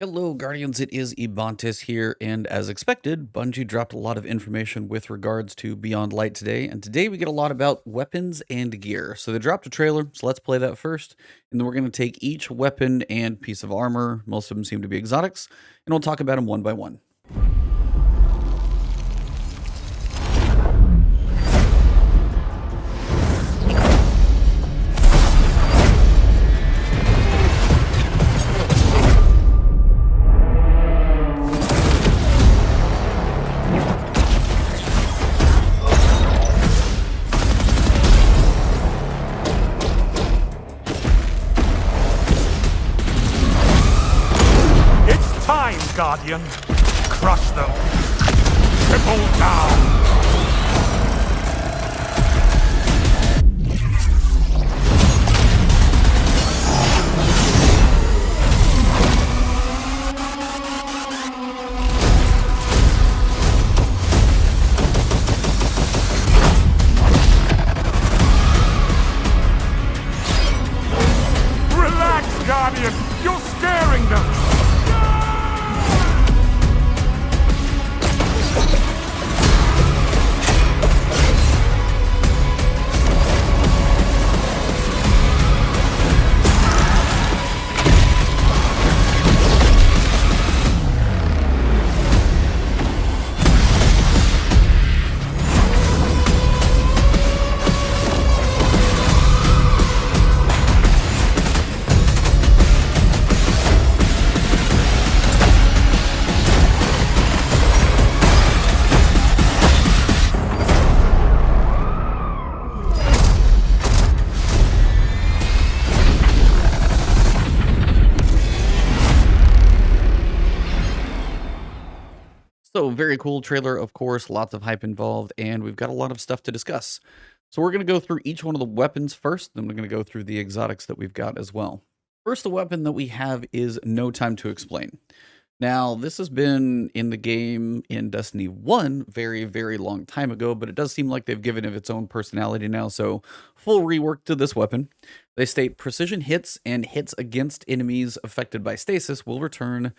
Hello, Guardians. It is Ebontis here, and as expected, Bungie dropped a lot of information with regards to Beyond Light today, and today we get a lot about weapons and gear. So they dropped a trailer, so let's play that first, and then we're going to take each weapon and piece of armor, most of them seem to be exotics, and we'll talk about them one by one. Guardian, crush them. Triple down. Relax, Guardian. You're scaring them. So, very cool trailer, of course, lots of hype involved, and we've got a lot of stuff to discuss. So, we're going to go through each one of the weapons first, then we're going to go through the exotics that we've got as well. First, the weapon that we have is No Time to Explain. Now, this has been in the game in Destiny 1 very, very long time ago, but it does seem like they've given it its own personality now, so full rework to this weapon. They state precision hits and hits against enemies affected by stasis will return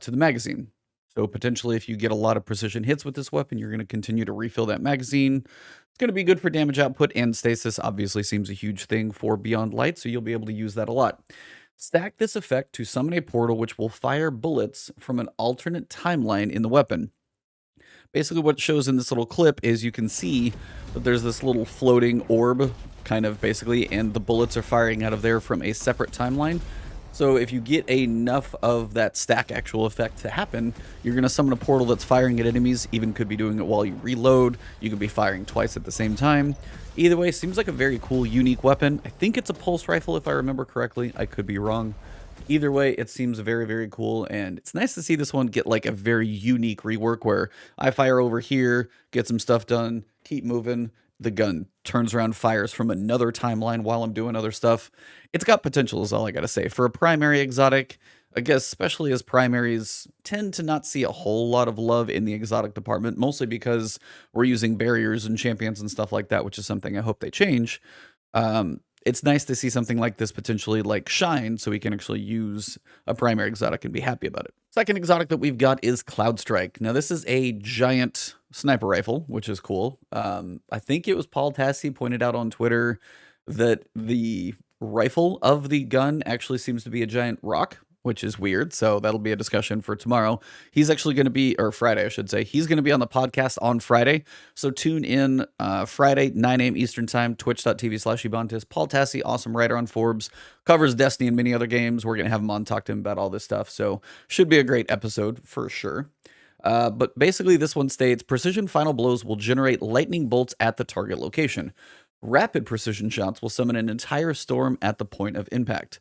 to the magazine. So potentially if you get a lot of precision hits with this weapon, you're going to continue to refill that magazine. It's going to be good for damage output, and stasis obviously seems a huge thing for Beyond Light, so you'll be able to use that a lot. Stack this effect to summon a portal which will fire bullets from an alternate timeline in the weapon. Basically what it shows in this little clip is you can see that there's this little floating orb, kind of basically, and the bullets are firing out of there from a separate timeline. So if you get enough of that stack actual effect to happen, you're going to summon a portal that's firing at enemies, even could be doing it while you reload. You could be firing twice at the same time. Either way, seems like a very cool, unique weapon. I think it's a pulse rifle if I remember correctly. I could be wrong. Either way, it seems very, very cool, and it's nice to see this one get like a very unique rework where I fire over here, get some stuff done, keep moving. The gun turns around, fires from another timeline while I'm doing other stuff. It's got potential is all I gotta say. For a primary exotic, I guess especially as primaries tend to not see a whole lot of love in the exotic department, mostly because we're using barriers and champions and stuff like that, which is something I hope they change. It's nice to see something like this potentially like shine so we can actually use a primary exotic and be happy about it. Second exotic that we've got is Cloud Strike. Now this is a giant sniper rifle, which is cool. I think it was Paul Tassi pointed out on Twitter that the rifle of the gun actually seems to be a giant rock, which is weird. So that'll be a discussion for tomorrow. He's actually going to be, or Friday, I should say. He's going to be on the podcast on Friday. So tune in Friday, 9 a.m. Eastern Time, twitch.tv/Ebontis. Paul Tassi, awesome writer on Forbes, covers Destiny and many other games. We're going to have him on, talk to him about all this stuff. So should be a great episode for sure. But basically this one states, precision final blows will generate lightning bolts at the target location. Rapid precision shots will summon an entire storm at the point of impact.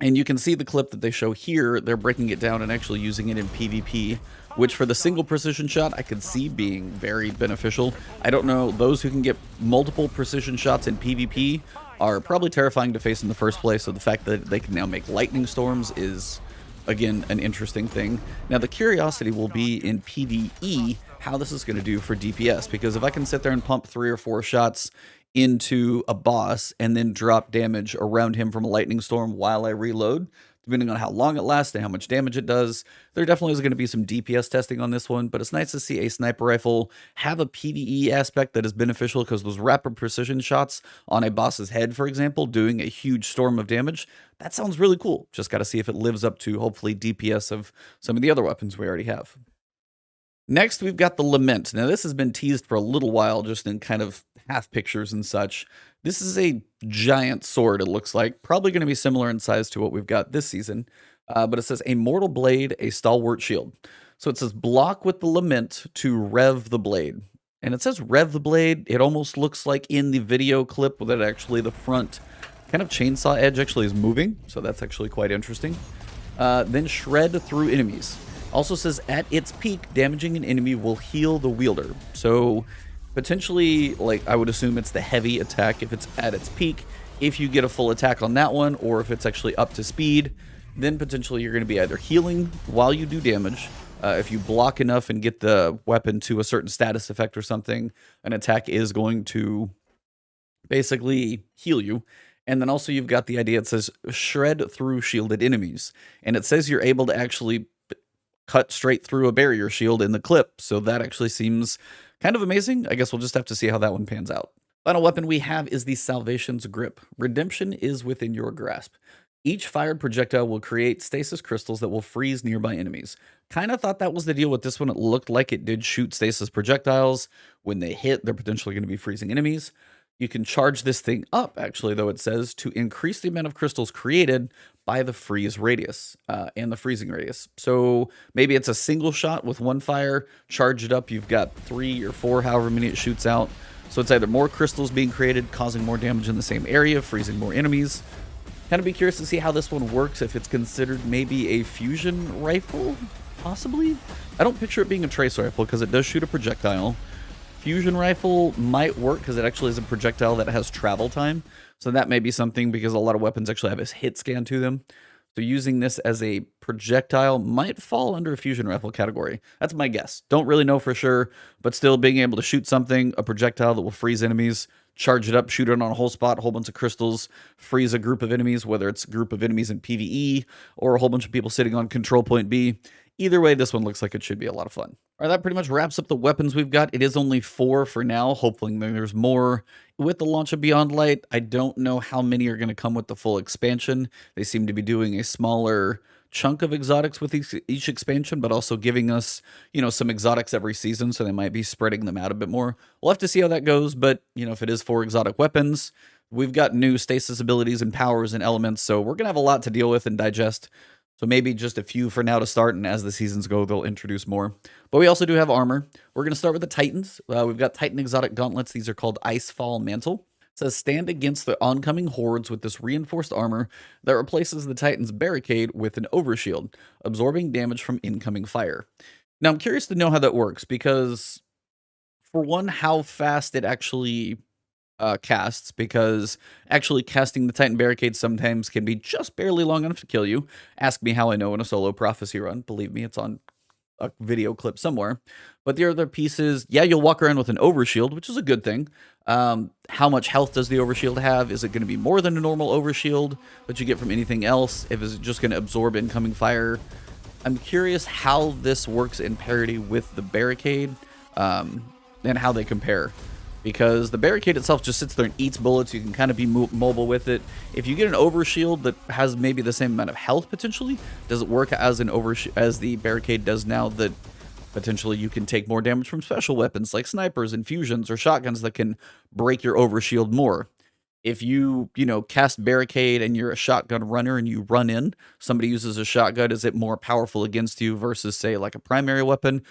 And you can see the clip that they show here, they're breaking it down and actually using it in PvP, which for the single precision shot, I could see being very beneficial. I don't know, those who can get multiple precision shots in PvP are probably terrifying to face in the first place, so the fact that they can now make lightning storms is, again, an interesting thing. Now, the curiosity will be in PvE, how this is going to do for DPS, because if I can sit there and pump 3 or 4 shots into a boss and then drop damage around him from a lightning storm while I reload, depending on how long it lasts and how much damage it does. There definitely is going to be some DPS testing on this one, but it's nice to see a sniper rifle have a PvE aspect that is beneficial, because those rapid precision shots on a boss's head, for example, doing a huge storm of damage, that sounds really cool. Just got to see if it lives up to, hopefully, DPS of some of the other weapons we already have. Next, we've got the Lament. Now, this has been teased for a little while, just in kind of half pictures and such. This is a giant sword, it looks like. Probably going to be similar in size to what we've got this season. But it says, a mortal blade, a stalwart shield. So it says, block with the Lament to rev the blade. And it says rev the blade. It almost looks like in the video clip that actually the front kind of chainsaw edge actually is moving. So that's actually quite interesting. Then shred through enemies. Also says, at its peak, damaging an enemy will heal the wielder. So potentially, like, I would assume it's the heavy attack if it's at its peak. If you get a full attack on that one, or if it's actually up to speed, then potentially you're going to be either healing while you do damage. If you block enough and get the weapon to a certain status effect or something, an attack is going to basically heal you. And then also you've got the idea, it says shred through shielded enemies. And it says you're able to actually cut straight through a barrier shield in the clip. So that actually seems kind of amazing. I guess we'll just have to see how that one pans out. Final weapon we have is the Salvation's Grip. Redemption is within your grasp. Each fired projectile will create stasis crystals that will freeze nearby enemies. Kind of thought that was the deal with this one. It looked like it did shoot stasis projectiles. When they hit, they're potentially going to be freezing enemies. You can charge this thing up, actually, though, it says, to increase the amount of crystals created by the freeze radius and the freezing radius. So maybe it's a single shot with one fire, charge it up, you've got 3 or 4, however many it shoots out. So it's either more crystals being created, causing more damage in the same area, freezing more enemies. Kind of be curious to see how this one works, if it's considered maybe a fusion rifle, possibly? I don't picture it being a trace rifle, because it does shoot a projectile. Fusion rifle might work because it actually is a projectile that has travel time. So that may be something, because a lot of weapons actually have a hit scan to them. So using this as a projectile might fall under a fusion rifle category. That's my guess. Don't really know for sure, but still being able to shoot something, a projectile that will freeze enemies, charge it up, shoot it on a whole spot, a whole bunch of crystals, freeze a group of enemies, whether it's a group of enemies in PvE or a whole bunch of people sitting on control point B. Either way, this one looks like it should be a lot of fun. All right, that pretty much wraps up the weapons we've got. It is only 4 for now. Hopefully there's more with the launch of Beyond Light. I don't know how many are going to come with the full expansion. They seem to be doing a smaller chunk of exotics with each expansion, but also giving us, some exotics every season, so they might be spreading them out a bit more. We'll have to see how that goes, but, if it is 4 exotic weapons, we've got new stasis abilities and powers and elements, so we're going to have a lot to deal with and digest. So maybe just a few for now to start, and as the seasons go, they'll introduce more. But we also do have armor. We're going to start with the Titans. We've got Titan Exotic Gauntlets. These are called Icefall Mantle. It says, stand against the oncoming hordes with this reinforced armor that replaces the Titan's barricade with an overshield, absorbing damage from incoming fire. Now, I'm curious to know how that works, because, for one, how fast it actually casts, because actually casting the Titan barricade sometimes can be just barely long enough to kill you. Ask me how I know in a solo prophecy run. Believe me, it's on a video clip somewhere. But the other piece is, yeah, you'll walk around with an overshield, which is a good thing. How much health does the overshield have? Is it going to be more than a normal overshield that you get from anything else? If it's just going to absorb incoming fire? I'm curious how this works in parity with the barricade, and how they compare. Because the barricade itself just sits there and eats bullets. You can kind of be mobile with it. If you get an overshield that has maybe the same amount of health potentially, does it work as an as the barricade does now, that potentially you can take more damage from special weapons like snipers and fusions or shotguns that can break your overshield more? If you, cast barricade and you're a shotgun runner and you run in, somebody uses a shotgun, is it more powerful against you versus, say, like a primary weapon?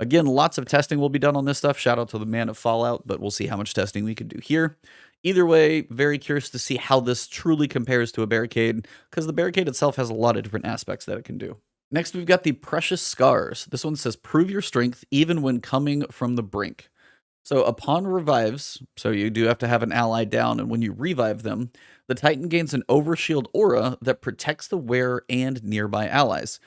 Again, lots of testing will be done on this stuff. Shout out to the man of Fallout, but we'll see how much testing we can do here. Either way, very curious to see how this truly compares to a barricade, because the barricade itself has a lot of different aspects that it can do. Next, we've got the Precious Scars. This one says, prove your strength even when coming from the brink. So upon revives, so you do have to have an ally down, and when you revive them, the Titan gains an overshield aura that protects the wearer and nearby allies.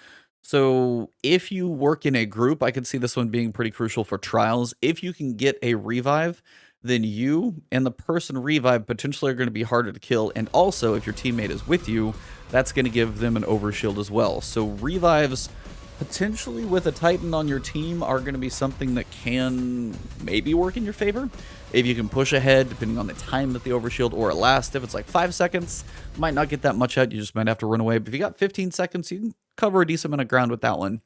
So if you work in a group, I could see this one being pretty crucial for trials. If you can get a revive then you and the person revive potentially are going to be harder to kill. And also, if your teammate is with you, that's going to give them an overshield as well. So revives potentially with a Titan on your team are going to be something that can maybe work in your favor. If you can push ahead, depending on the time that the overshield or it lasts. If it's like 5 seconds, might not get that much out. You just might have to run away. But if you got 15 seconds, you can cover a decent amount of ground with that one.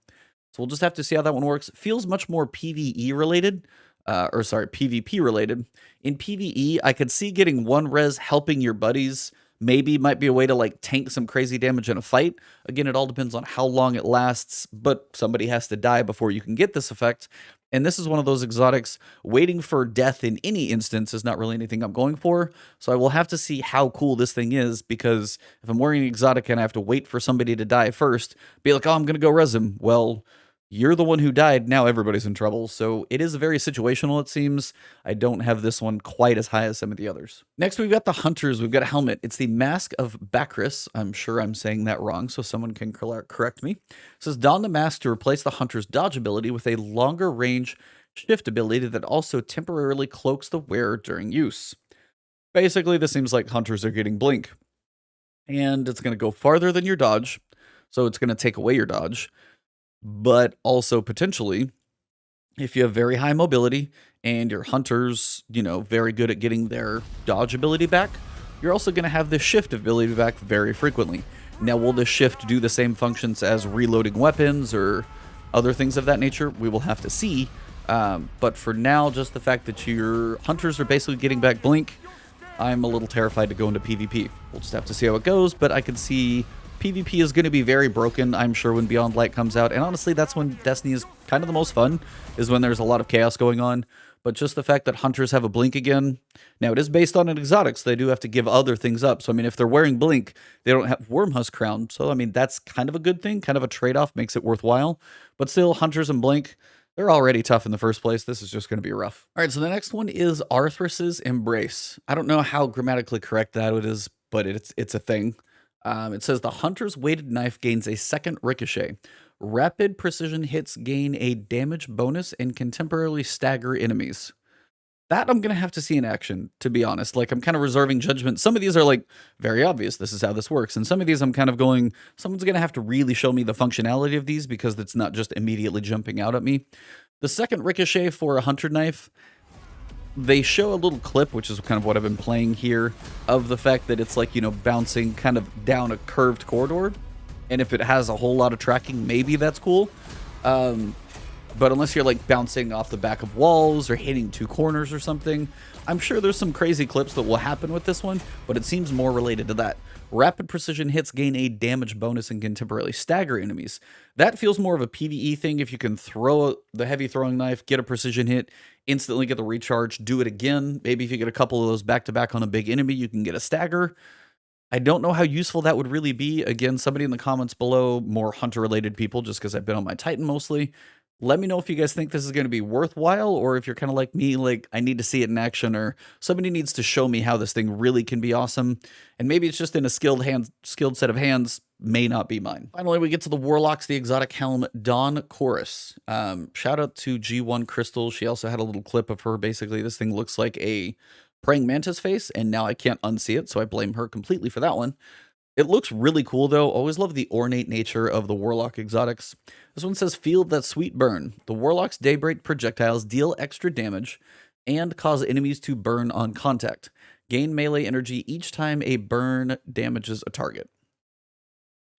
So we'll just have to see how that one works. It feels much more PvE related. PvP related. In PvE, I could see getting one res helping your buddies maybe might be a way to like tank some crazy damage in a fight. Again, it all depends on how long it lasts, but somebody has to die before you can get this effect. And this is one of those exotics. Waiting for death in any instance is not really anything I'm going for. So I will have to see how cool this thing is, because if I'm wearing an exotic and I have to wait for somebody to die first, be like, oh, I'm going to go res him. Well, you're the one who died, now everybody's in trouble. So it is very situational, it seems. I don't have this one quite as high as some of the others. Next, we've got the Hunters. We've got a helmet. It's the Mask of Bacchus. I'm sure I'm saying that wrong, so someone can correct me. It says, don the mask to replace the Hunter's dodge ability with a longer range shift ability that also temporarily cloaks the wearer during use. Basically, this seems like Hunters are getting blink. And it's going to go farther than your dodge, so it's going to take away your dodge. But also potentially, if you have very high mobility and your hunters, very good at getting their dodge ability back, you're also going to have the shift ability back very frequently. Now, will this shift do the same functions as reloading weapons or other things of that nature? We will have to see. But for now, just the fact that your hunters are basically getting back blink, I'm a little terrified to go into PvP. We'll just have to see how it goes, but I can see PvP is going to be very broken, I'm sure, when Beyond Light comes out. And honestly, that's when Destiny is kind of the most fun, is when there's a lot of chaos going on. But just the fact that Hunters have a blink again. Now, it is based on an exotic, so they do have to give other things up. So, I mean, if they're wearing blink, they don't have Wormhusk Crown. So, I mean, that's kind of a good thing, kind of a trade-off, makes it worthwhile. But still, Hunters and blink, they're already tough in the first place. This is just going to be rough. All right, so the next one is Arthrus's Embrace. I don't know how grammatically correct that it is, but it's a thing. It says the Hunter's weighted knife gains a second ricochet. Rapid precision hits gain a damage bonus and can temporarily stagger enemies. That I'm going to have to see in action, to be honest. Like, I'm kind of reserving judgment. Some of these are like very obvious. This is how this works. And some of these I'm kind of going, someone's going to have to really show me the functionality of these, because it's not just immediately jumping out at me. The second ricochet for a Hunter knife, they show a little clip, which is kind of what I've been playing here, of the fact that it's like, bouncing kind of down a curved corridor. And if it has a whole lot of tracking, maybe that's cool. But unless you're like bouncing off the back of walls or hitting two corners or something, I'm sure there's some crazy clips that will happen with this one, but it seems more related to that. Rapid precision hits gain a damage bonus and can temporarily stagger enemies. That feels more of a PvE thing. If you can throw the heavy throwing knife, get a precision hit, instantly get the recharge, do it again. Maybe if you get a couple of those back-to-back on a big enemy, you can get a stagger. I don't know how useful that would really be. Again, somebody in the comments below, more Hunter-related people, just because I've been on my Titan mostly, let me know if you guys think this is going to be worthwhile, or if you're kind of like me, like, I need to see it in action, or somebody needs to show me how this thing really can be awesome. And maybe it's just in a skilled set of hands, may not be mine. Finally, we get to the Warlocks, the exotic helm, Dawn Chorus. Shout out to G1 Crystal. She also had a little clip of her. Basically, this thing looks like a praying mantis face, and now I can't unsee it, so I blame her completely for that one. It looks really cool, though. Always love the ornate nature of the Warlock exotics. This one says, feel that sweet burn. The Warlock's Daybreak projectiles deal extra damage and cause enemies to burn on contact. Gain melee energy each time a burn damages a target.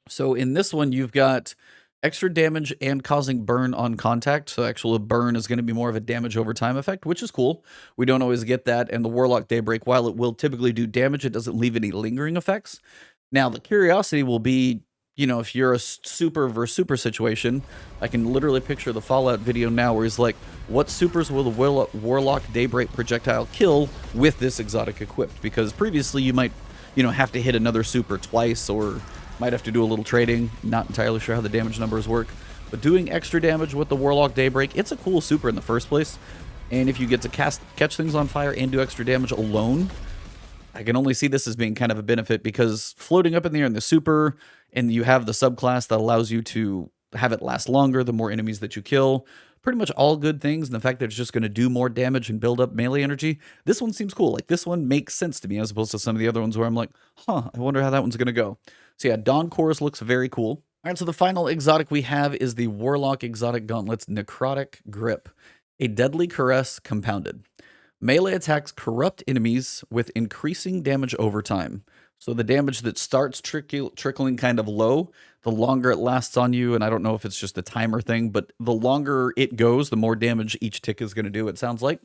So in this one, you've got extra damage and causing burn on contact. So actual burn is going to be more of a damage over time effect, which is cool. We don't always get that. And the Warlock Daybreak, while it will typically do damage, it doesn't leave any lingering effects. Now, the curiosity will be, if you're a super versus super situation, I can literally picture the Fallout video now where he's like, what supers will the Warlock Daybreak projectile kill with this exotic equipped? Because previously you might, have to hit another super twice, or might have to do a little trading. Not entirely sure how the damage numbers work. But doing extra damage with the Warlock Daybreak, it's a cool super in the first place. And if you get to catch things on fire and do extra damage alone, I can only see this as being kind of a benefit, because floating up in the air in the super, and you have the subclass that allows you to have it last longer the more enemies that you kill. pretty much all good things. And the fact that it's just going to do more damage and build up melee energy, this one seems cool. Like, this one makes sense to me as opposed to some of the other ones where I'm like, huh, I wonder how that one's going to go. So yeah, Dawn Chorus looks very cool. All right, so the final exotic we have is the Warlock exotic gauntlets Necrotic Grip, a deadly caress compounded. Melee attacks corrupt enemies with increasing damage over time. So the damage that starts trickling kind of low, the longer it lasts on you, and I don't know if it's just a timer thing, but the longer it goes, the more damage each tick is going to do, it sounds like.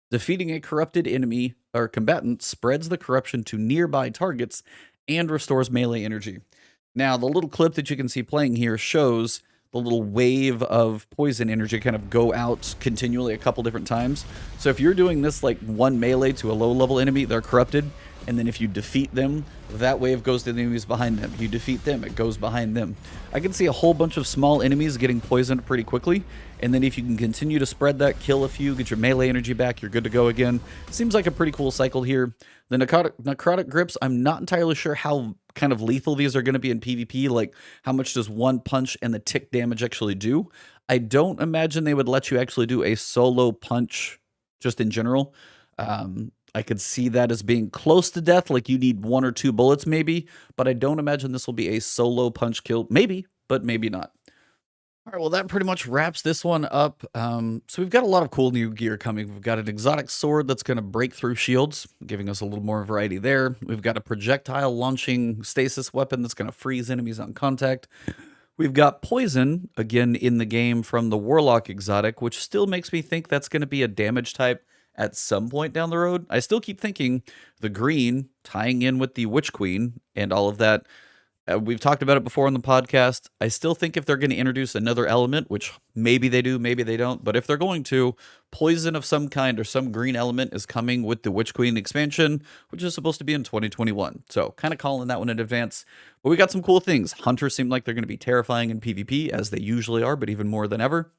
Defeating a corrupted enemy or combatant spreads the corruption to nearby targets and restores melee energy. Now, the little clip that you can see playing here shows the little wave of poison energy kind of go out continually a couple different times. So if you're doing this like one melee to a low level enemy, they're corrupted, and then if you defeat them, that wave goes to the enemies behind them. You defeat them, it goes behind them. I can see a whole bunch of small enemies getting poisoned pretty quickly, and then if you can continue to spread that, kill a few, get your melee energy back, you're good to go again. Seems like a pretty cool cycle here. The necrotic grips, I'm not entirely sure how kind of lethal these are going to be in PvP. Like, how much does one punch and the tick damage actually do? I don't imagine they would let you actually do a solo punch just in general. I could see that as being close to death, like you need 1 or 2 bullets maybe, but I don't imagine this will be a solo punch kill. Maybe, but maybe not. All right, well, that pretty much wraps this one up. So we've got a lot of cool new gear coming. We've got an exotic sword that's going to break through shields, giving us a little more variety there. We've got a projectile launching stasis weapon that's going to freeze enemies on contact. We've got poison, again, in the game from the Warlock exotic, which still makes me think that's going to be a damage type at some point down the road. I still keep thinking the green tying in with the Witch Queen and all of that. We've talked about it before on the podcast. I still think if they're going to introduce another element, which maybe they do, maybe they don't, but if they're going to, poison of some kind or some green element is coming with the Witch Queen expansion, which is supposed to be in 2021. So kind of calling that one in advance. But we got some cool things. Hunters seem like they're going to be terrifying in PvP, as they usually are, but even more than ever.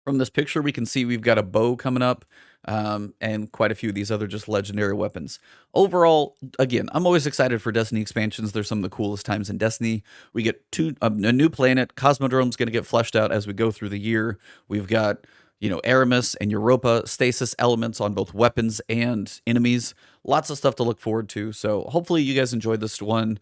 From this picture, we can see we've got a bow coming up, and quite a few of these other just legendary weapons. Overall, again, I'm always excited for Destiny expansions. They're some of the coolest times in Destiny. We get a new planet. Cosmodrome's going to get fleshed out as we go through the year. We've got, Aramis and Europa stasis elements on both weapons and enemies. Lots of stuff to look forward to. So hopefully you guys enjoyed this one.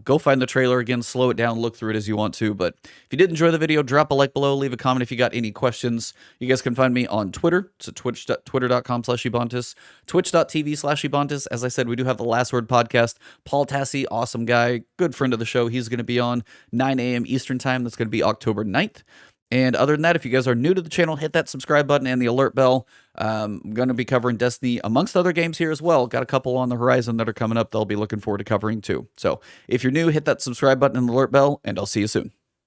Go find the trailer again, slow it down, look through it as you want to. But if you did enjoy the video, drop a like below, leave a comment if you got any questions. You guys can find me on Twitter. It's at twitter.com/Ebontis, twitch.tv/Ebontis. As I said, we do have the Last Word podcast. Paul Tassi, awesome guy, good friend of the show. He's going to be on 9 a.m. Eastern time. That's going to be October 9th. And other than that, if you guys are new to the channel, hit that subscribe button and the alert bell. I'm going to be covering Destiny amongst other games here as well. Got a couple on the horizon that are coming up that I'll be looking forward to covering too. So if you're new, hit that subscribe button and the alert bell, and I'll see you soon.